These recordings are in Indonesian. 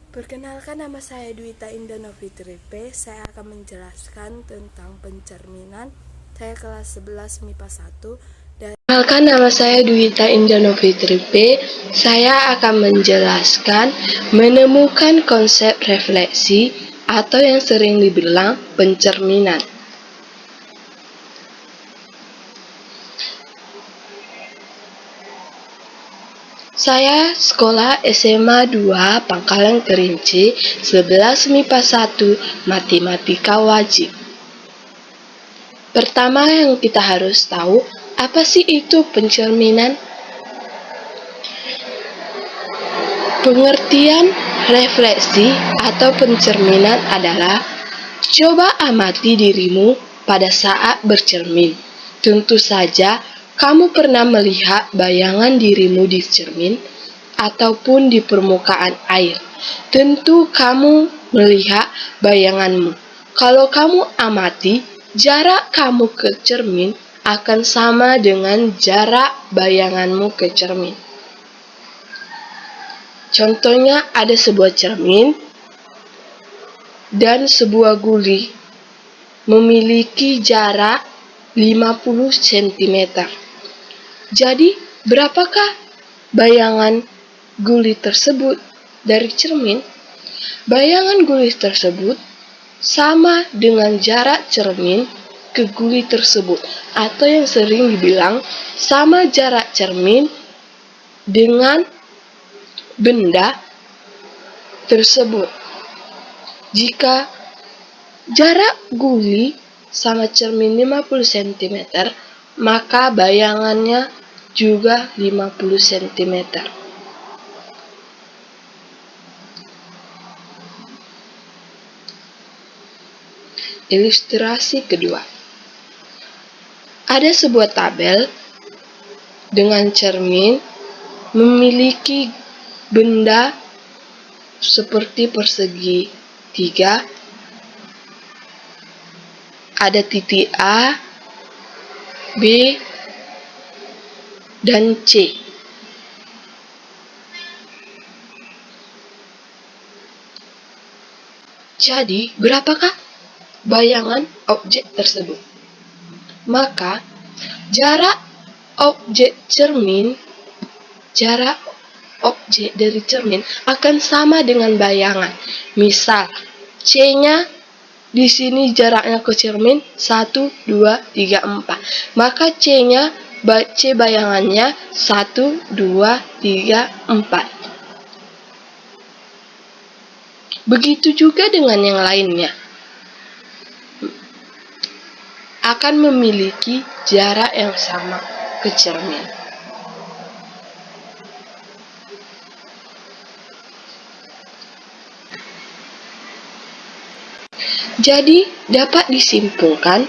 Perkenalkan, nama saya Dwita Indah Novitripe. Saya akan menjelaskan tentang pencerminan. Saya kelas 11 MIPA 1. Perkenalkan, nama saya Dwita Indah Novitripe. Saya akan menjelaskan menemukan konsep refleksi atau yang sering dibilang pencerminan. Saya sekolah SMA 2 Pangkalan Kerinci 11 MIPA 1 Matematika Wajib. Pertama yang kita harus tahu, apa sih itu pencerminan? Pengertian refleksi atau pencerminan adalah coba amati dirimu pada saat bercermin. Tentu saja kamu pernah melihat bayangan dirimu di cermin ataupun di permukaan air. Tentu kamu melihat bayanganmu. Kalau kamu amati, jarak kamu ke cermin akan sama dengan jarak bayanganmu ke cermin. Contohnya ada sebuah cermin dan sebuah guli memiliki jarak 50 cm. Jadi, berapakah bayangan guli tersebut dari cermin? Bayangan guli tersebut sama dengan jarak cermin ke guli tersebut, atau yang sering dibilang sama jarak cermin dengan benda tersebut. Jika jarak guli sama cermin 50 cm, maka bayangannya juga 50 cm. Ilustrasi kedua. Ada sebuah tabel dengan cermin memiliki benda seperti persegi 3. Ada titik A, B, dan C. Jadi, berapakah bayangan objek tersebut? Maka, jarak objek dari cermin akan sama dengan bayangan. Misal, C-nya di sini jaraknya ke cermin 1, 2, 3, 4. Maka C bayangannya 1, 2, 3, 4. Begitu juga dengan yang lainnya. Akan memiliki jarak yang sama ke cermin. Jadi, dapat disimpulkan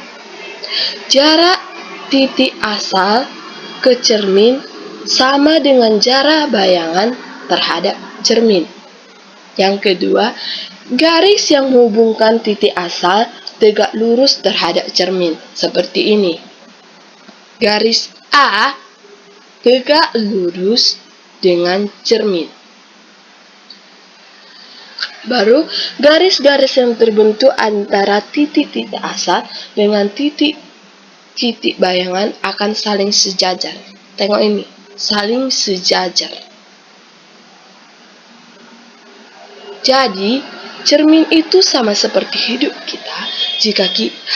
jarak titik asal ke cermin sama dengan jarak bayangan terhadap cermin. Yang kedua, garis yang menghubungkan titik asal tegak lurus terhadap cermin, seperti ini. Garis A tegak lurus dengan cermin. Baru, garis-garis yang terbentuk antara titik-titik asal dengan titik-titik bayangan akan saling sejajar. Tengok ini, saling sejajar. Jadi, cermin itu sama seperti hidup kita. Jika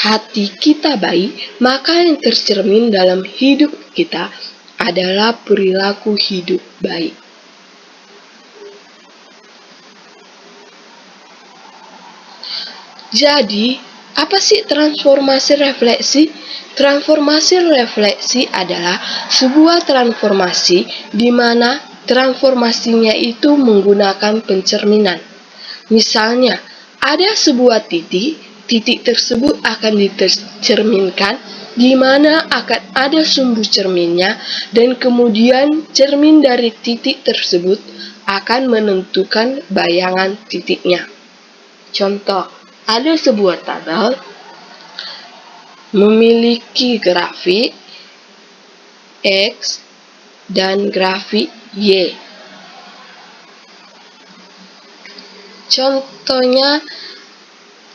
hati kita baik, maka yang tercermin dalam hidup kita adalah perilaku hidup baik. Jadi, apa sih transformasi refleksi? Transformasi refleksi adalah sebuah transformasi di mana transformasinya itu menggunakan pencerminan. Misalnya, ada sebuah titik tersebut akan dicerminkan di mana akan ada sumbu cerminnya, dan kemudian cermin dari titik tersebut akan menentukan bayangan titiknya. Contoh, ada sebuah tabel memiliki grafik X dan grafik Y. Contohnya,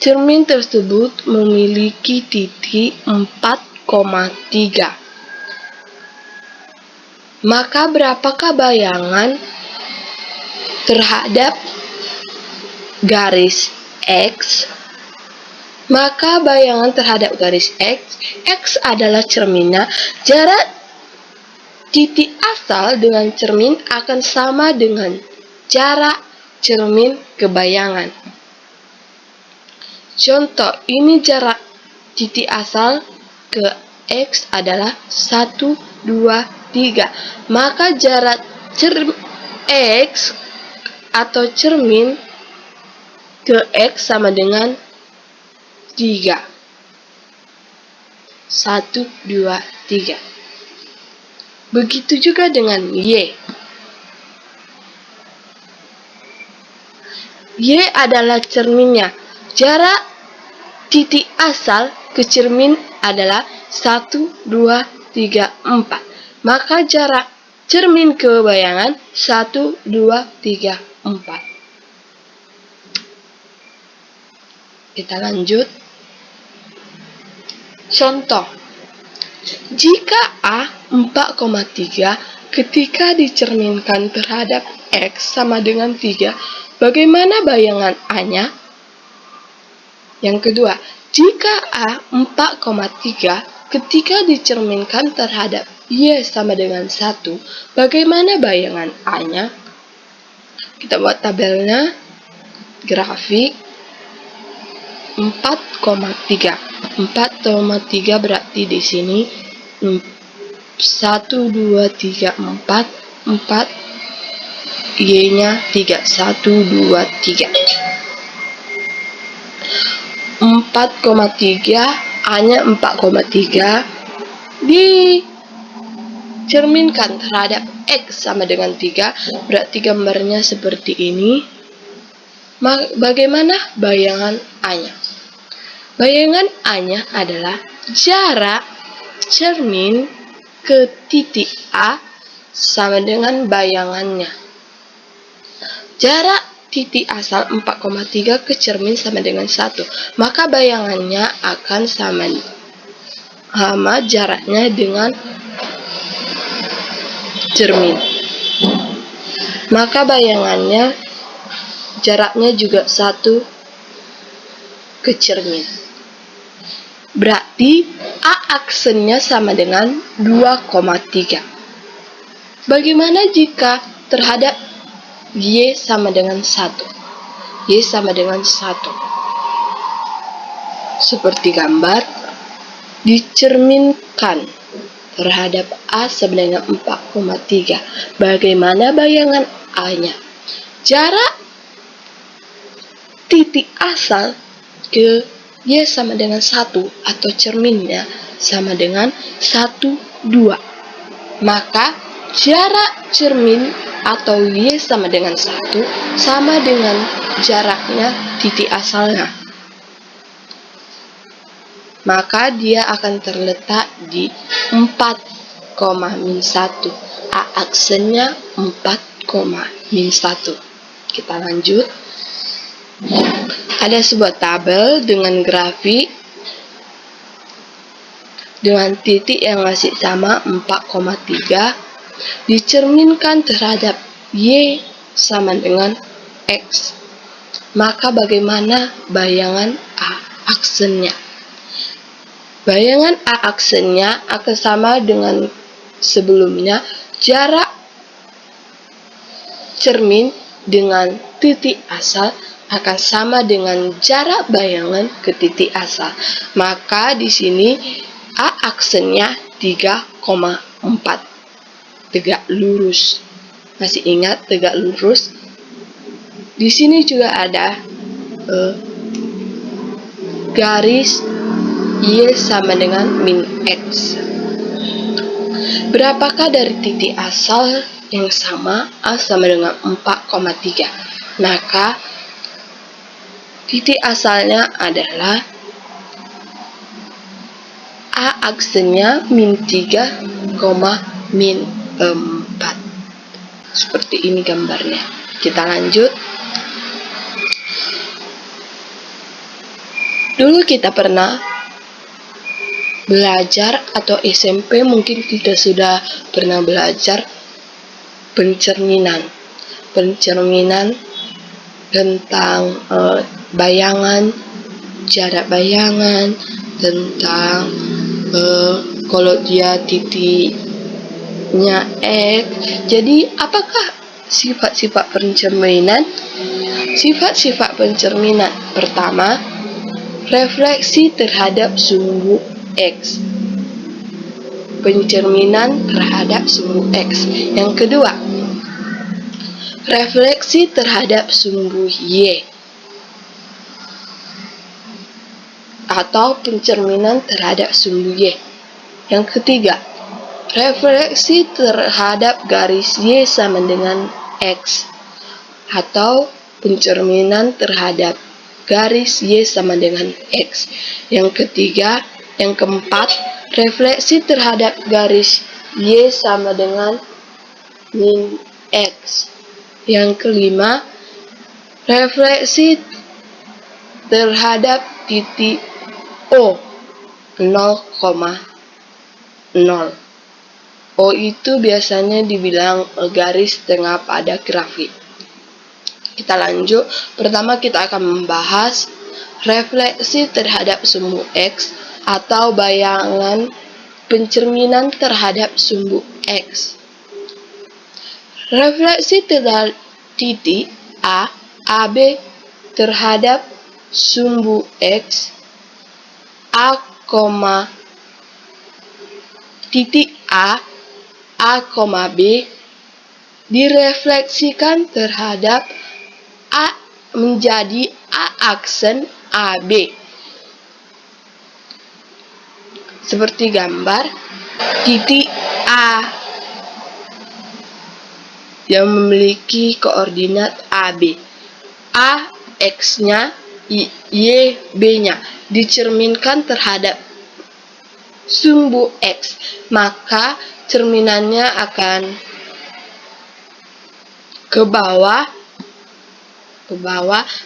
cermin tersebut memiliki titik 4,3. Maka berapakah bayangan terhadap garis X? Maka bayangan terhadap garis X adalah cerminnya. Jarak titik asal dengan cermin akan sama dengan jarak cermin ke bayangan. Contoh, ini jarak titik asal ke X adalah 1, 2, 3. Maka jarak X atau cermin ke X sama dengan 3. 1, 2, 3. Begitu juga dengan Y. Y adalah cerminnya. Jarak titik asal ke cermin adalah 1, 2, 3, 4. Maka jarak cermin ke bayangan 1, 2, 3, 4. Kita lanjut. Contoh, jika A 4,3 ketika dicerminkan terhadap X sama dengan 3, bagaimana bayangan A-nya? Yang kedua, jika A 4,3 ketika dicerminkan terhadap Y sama dengan 1, bagaimana bayangan A-nya? Kita buat tabelnya, grafik 4,3. 4,3 berarti di sini 1, 2, 3, 4 Y-nya 3, 1, 2, 3. 4,3, A-nya 4,3 dicerminkan terhadap X sama dengan 3, berarti gambarnya seperti ini. Bagaimana bayangan A-nya? Bayangan A-nya adalah jarak cermin ke titik A sama dengan bayangannya. Jarak titik asal 4,3 ke cermin sama dengan 1. Maka bayangannya akan sama jaraknya dengan cermin. Maka bayangannya jaraknya juga 1 ke cermin. Berarti A aksennya sama dengan 2,3. Bagaimana jika terhadap Y sama dengan 1? Y sama dengan 1. Seperti gambar, dicerminkan terhadap A sama dengan 4,3. Bagaimana bayangan A-nya? Jarak titik asal ke Y sama dengan 1 atau cerminnya sama dengan 1, 2. Maka jarak cermin atau Y sama dengan 1 sama dengan jaraknya titik asalnya. Maka dia akan terletak di 4,-1. A aksennya 4,-1. Kita lanjut. Ada sebuah tabel dengan grafik dengan titik yang masih sama 4,3 dicerminkan terhadap Y sama dengan X. Maka bagaimana bayangan A aksennya? Bayangan A aksennya akan sama dengan sebelumnya. Jarak cermin dengan titik asal akan sama dengan jarak bayangan ke titik asal. Maka di sini A aksennya 3,4. Tegak lurus. Masih ingat tegak lurus? Di sini juga ada garis Y sama dengan min X. Berapakah dari titik asal yang sama? A sama dengan 4,3. Maka titik asalnya adalah A aksennya min 3, min 4. Seperti ini gambarnya. Kita lanjut. Dulu kita pernah belajar, atau SMP mungkin kita sudah pernah belajar pencerminan tentang bayangan, jarak bayangan, tentang kalau dia titiknya X. Jadi apakah sifat-sifat pencerminan? Sifat-sifat pencerminan pertama, refleksi terhadap sumbu X. Pencerminan terhadap sumbu X. Yang kedua, refleksi terhadap sumbu Y, atau pencerminan terhadap sumbu Y. Yang ketiga, refleksi terhadap garis Y sama dengan X, atau pencerminan terhadap garis Y sama dengan X. Yang keempat, refleksi terhadap garis Y sama dengan min X. Yang kelima, refleksi terhadap titik O 0,0. O itu biasanya dibilang garis tengah pada grafik. Kita lanjut. Pertama kita akan membahas refleksi terhadap sumbu X atau bayangan pencerminan terhadap sumbu X. Refleksi terhadap titik A, AB terhadap sumbu X, A, titik A, B direfleksikan terhadap A menjadi A aksen AB. Seperti gambar titik A yang memiliki koordinat AB. A X-nya, Y B-nya dicerminkan terhadap sumbu X, maka cerminannya akan ke bawah.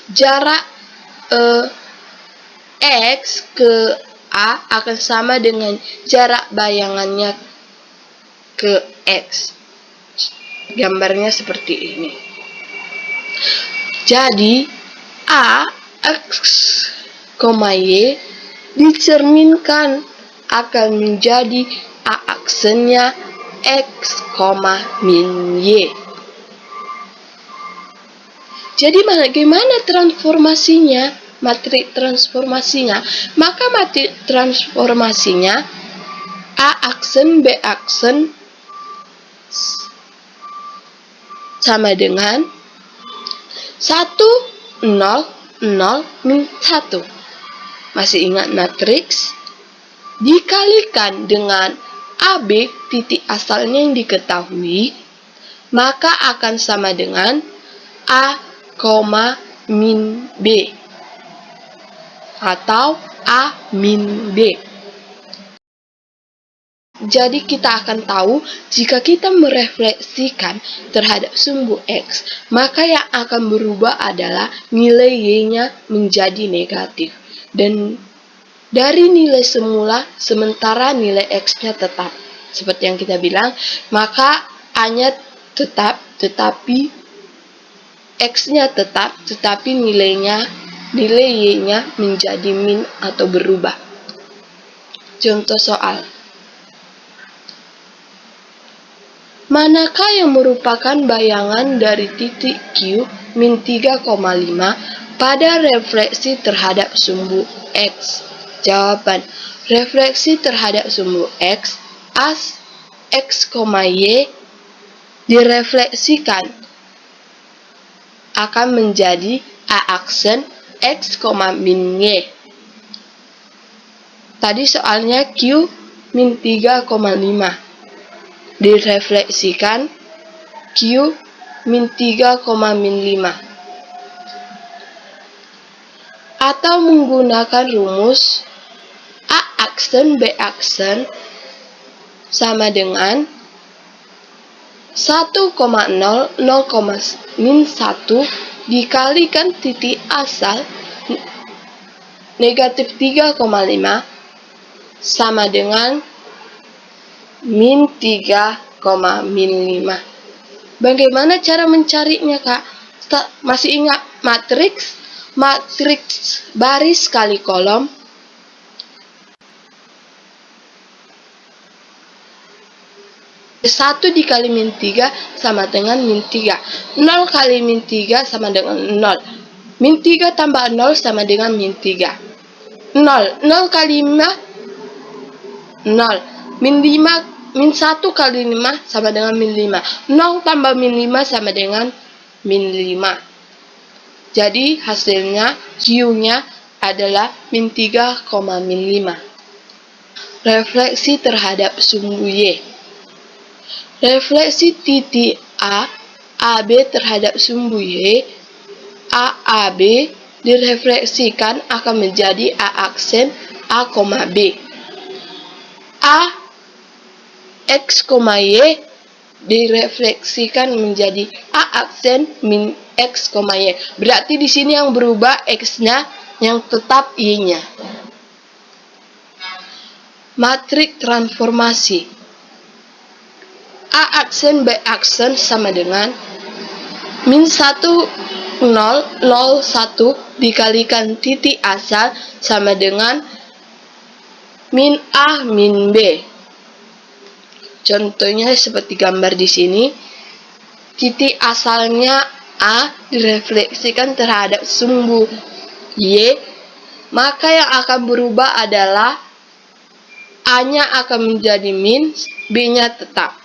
Jarak X ke A akan sama dengan jarak bayangannya ke X. Gambarnya seperti ini. Jadi A, X, Y dicerminkan akan menjadi A aksennya X, min Y. Jadi bagaimana transformasinya? Matrik transformasinya? Maka matrik transformasinya A aksen, B aksen sama dengan 1, 0, 0, min 1. Masih ingat matriks? Dikalikan dengan AB, titik asalnya yang diketahui, maka akan sama dengan A, min B, atau A min B. Jadi kita akan tahu jika kita merefleksikan terhadap sumbu X, maka yang akan berubah adalah nilai Y-nya menjadi negatif. Dan dari nilai semula, sementara nilai X-nya tetap. Seperti yang kita bilang, maka A-nya tetap, tetapi X-nya tetap, tetapi nilai Y-nya menjadi min atau berubah. Contoh soal. Manakah yang merupakan bayangan dari titik Q min 3,5 pada refleksi terhadap sumbu X? Jawaban, refleksi terhadap sumbu X, as X, Y direfleksikan akan menjadi A aksen X, min Y. Tadi soalnya Q min 3,5 direfleksikan Q min 3, min 5. Atau menggunakan rumus A aksen B aksen sama dengan 1,0, 0, min 1 dikalikan titik asal negatif 3,5 sama dengan min 3, min 5. Bagaimana cara mencarinya, Kak? Masih ingat matriks? Matriks baris kali kolom. 1 dikali min 3 sama dengan min 3. 0 kali min 3 sama dengan 0. Min 3 tambah 0 sama dengan min 3. 0. 0 kali 5, 0. Min 1 kali 5 sama dengan min 5. 0 tambah min 5 sama dengan min 5. Jadi hasilnya Q-nya adalah min 3, min 5. Refleksi terhadap sumbu Y. Refleksi titik A, AB terhadap sumbu Y, AAB direfleksikan akan menjadi A aksen A, B. A X, Y direfleksikan menjadi A aksen min X, Y. Berarti di sini yang berubah X-nya, yang tetap Y-nya. Matriks transformasi. A aksen B aksen sama dengan min 1, 0, 0, 1 dikalikan titik asal sama dengan min A, min B. Contohnya seperti gambar di sini. Titik asalnya A direfleksikan terhadap sumbu Y, maka yang akan berubah adalah A-nya akan menjadi min, B-nya tetap.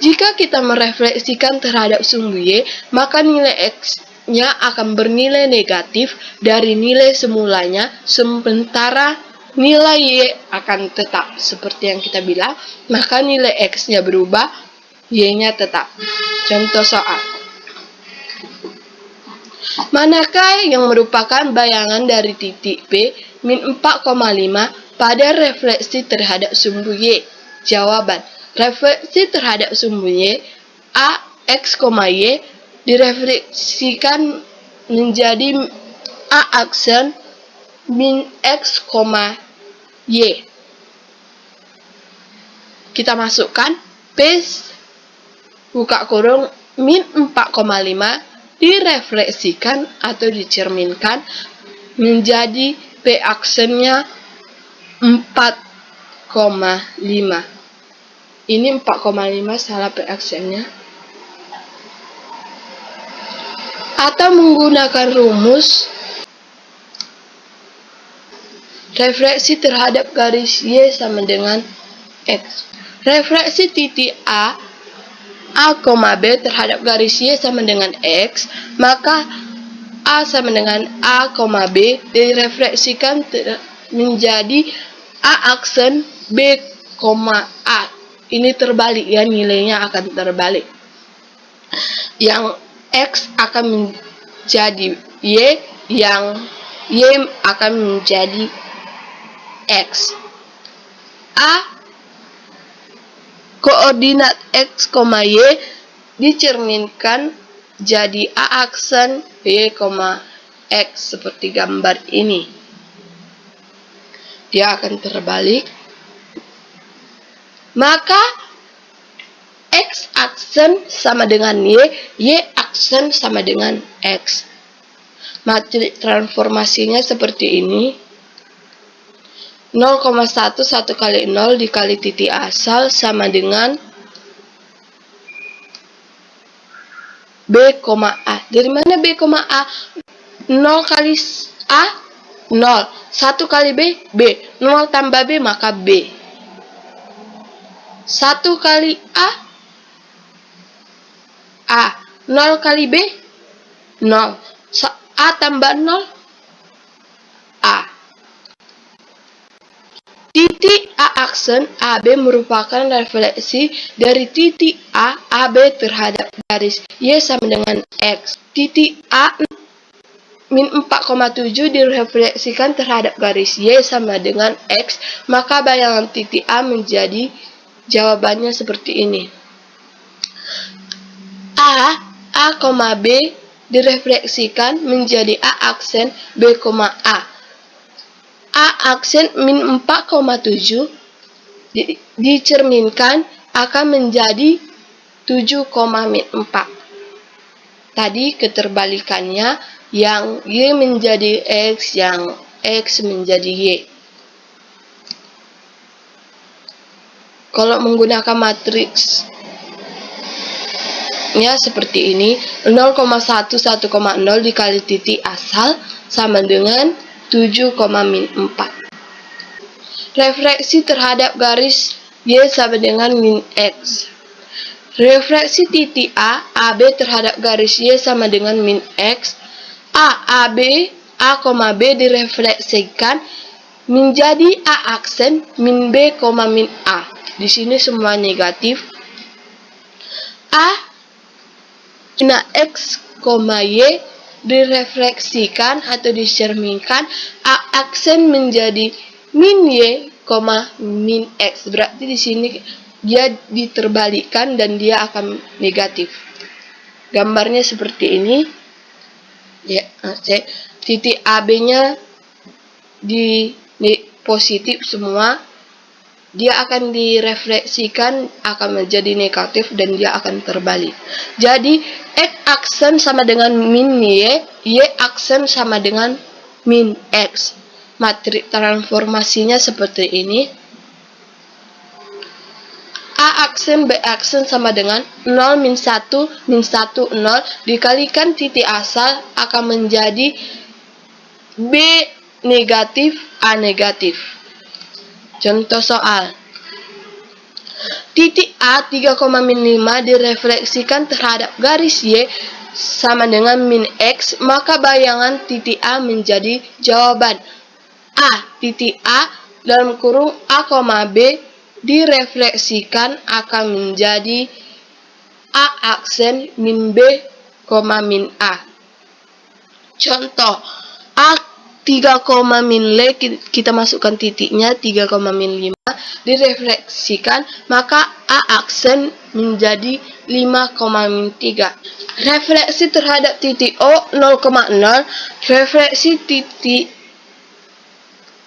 Jika kita merefleksikan terhadap sumbu Y, maka nilai X-nya akan bernilai negatif dari nilai semulanya, sementara nilai Y akan tetap. Seperti yang kita bilang, maka nilai X-nya berubah, Y-nya tetap. Contoh soal. Manakah yang merupakan bayangan dari titik P min 4,5 pada refleksi terhadap sumbu Y? Jawaban. Refleksi terhadap sumbu Y, A, X, Y direfleksikan menjadi A aksen min X, Y. Kita masukkan P buka kurung min 4,5 direfleksikan atau dicerminkan menjadi P aksennya 4,5. Ini 4,5 salah P aksennya. Atau menggunakan rumus refleksi terhadap garis Y sama dengan X. Refleksi titik A, B terhadap garis Y sama dengan X, maka A sama dengan A, B direfleksikan menjadi A aksen B, A. Ini terbalik ya, nilainya akan terbalik. Yang X akan menjadi Y, yang Y akan menjadi X. A koordinat X, Y dicerminkan jadi A aksen Y, X seperti gambar ini. Dia akan terbalik. Maka X aksen sama dengan Y, Y aksen sama dengan X. Matriks transformasinya seperti ini. 0,1 1 kali 0 dikali titik asal sama dengan B, A. Dari mana B, A? 0 kali A, 0. 1 kali B, B. 0 tambah B, maka B. 1 kali A, 0 kali B, 0. A tambah 0, A. Titik A aksen AB merupakan refleksi dari titik A, AB terhadap garis Y sama dengan X. Titik A min 4,7 direfleksikan terhadap garis Y sama dengan X, maka bayangan titik A menjadi jawabannya seperti ini. A, B direfleksikan menjadi A aksen B, A. A aksen min 4,7 dicerminkan akan menjadi 7,4. Tadi keterbalikannya, yang Y menjadi X, yang X menjadi Y. Kalau menggunakan matriks seperti ini, 0,1, 1,0 dikali titik asal sama dengan 7,4. Refleksi terhadap garis Y sama dengan min X. Refleksi titik A, AB terhadap garis Y sama dengan min X. A, B direfleksikan menjadi A aksen min B, min A. Di sini semua negatif. X, Y direfleksikan atau dicerminkan A aksen menjadi min Y, min X. Berarti di sini dia diterbalikkan dan dia akan negatif. Gambarnya seperti ini. Ya, titik AB-nya di positif semua. Dia akan direfleksikan akan menjadi negatif dan dia akan terbalik. Jadi X aksen sama dengan min Y, Y aksen sama dengan min X. Matriks transformasinya seperti ini. A aksen B aksen sama dengan 0, min 1, min 1, 0 dikalikan titik asal akan menjadi B negatif, A negatif. Contoh soal. Titik A 3,5 direfleksikan terhadap garis Y sama dengan min X, maka bayangan titik A menjadi jawaban. Titik A dalam kurung A, B direfleksikan akan menjadi A aksen min B, min A. Contoh A 3, min L, kita masukkan titiknya 3, min 5 direfleksikan, maka A aksen menjadi 5, min 3. Refleksi terhadap titik O 0,0, refleksi titik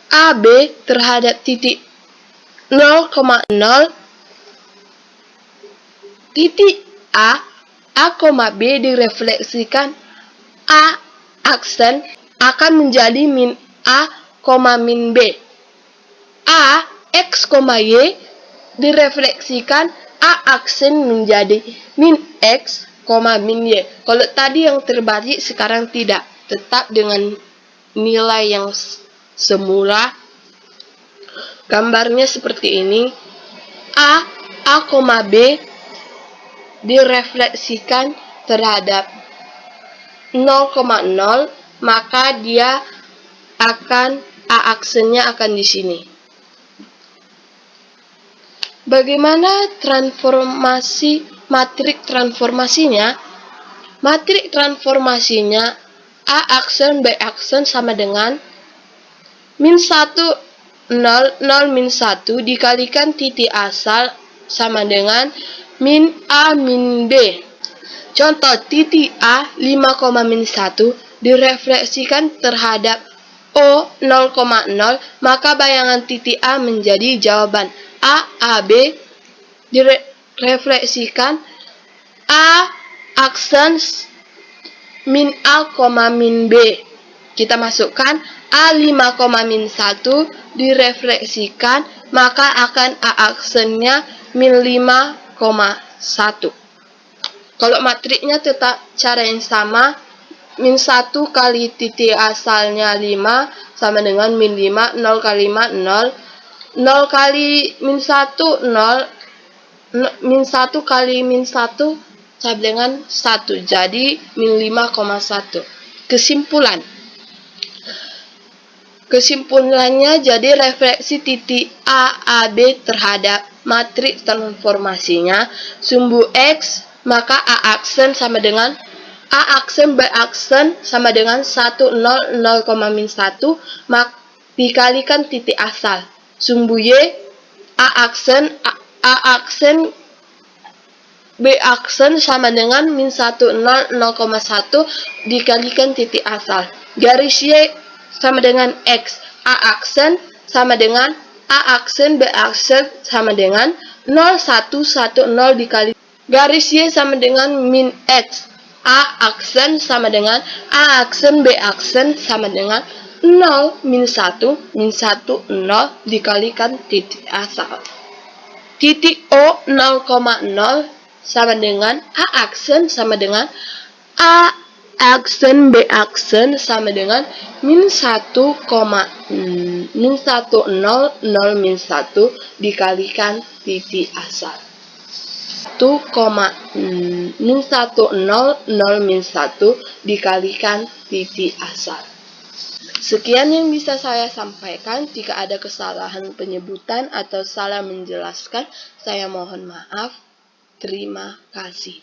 AB terhadap titik 0,0, titik A, B direfleksikan A aksen akan menjadi min A, min B. X, Y direfleksikan A aksen menjadi min X, min Y. Kalau tadi yang terbalik, sekarang tidak. Tetap dengan nilai yang semula. Gambarnya seperti ini. A, B direfleksikan terhadap 0,0, maka dia akan A aksennya akan di sini. Bagaimana transformasi matriks transformasinya? Matriks transformasinya A aksen B aksen sama dengan min 1, 0, 0, min 1 dikalikan titik asal sama dengan min A, min B. Contoh titik A 5, min 1 direfleksikan terhadap O 0,0, maka bayangan titik A menjadi jawaban. B direfleksikan A aksen min A, min B. Kita masukkan A 5, min 1 direfleksikan, maka akan A aksennya min 5,1. Kalau matriksnya tetap cara yang sama. Min 1 kali titik asalnya 5 sama dengan min 5, 0 kali 5, 0. 0 kali min 1, 0. Min 1 kali min 1 sama dengan 1. Jadi min 5,1. Kesimpulannya, jadi refleksi titik A, B terhadap matriks transformasinya sumbu X, maka A aksen sama dengan A aksen B aksen sama dengan 1, 0, 0, min 1 dikalikan titik asal. Sumbu Y A aksen B aksen sama dengan min 1, 0, 0,1 dikalikan titik asal. Garis Y sama dengan X. A aksen sama dengan A aksen, B aksen sama dengan 0, 1, 1, 0 dikali. Garis Y sama dengan min X. A aksen sama dengan A aksen, B aksen sama dengan 0, min 1, min 1, 0 dikalikan titik asal. Titik O 0,0 sama dengan A aksen sama dengan A aksen, B aksen sama dengan min 1, 0, 0, min 1 dikalikan titik asal. 1, min 1, 0, 0, min 1 dikalikan titik asal. Sekian yang bisa saya sampaikan. Jika ada kesalahan penyebutan atau salah menjelaskan, saya mohon maaf. Terima kasih.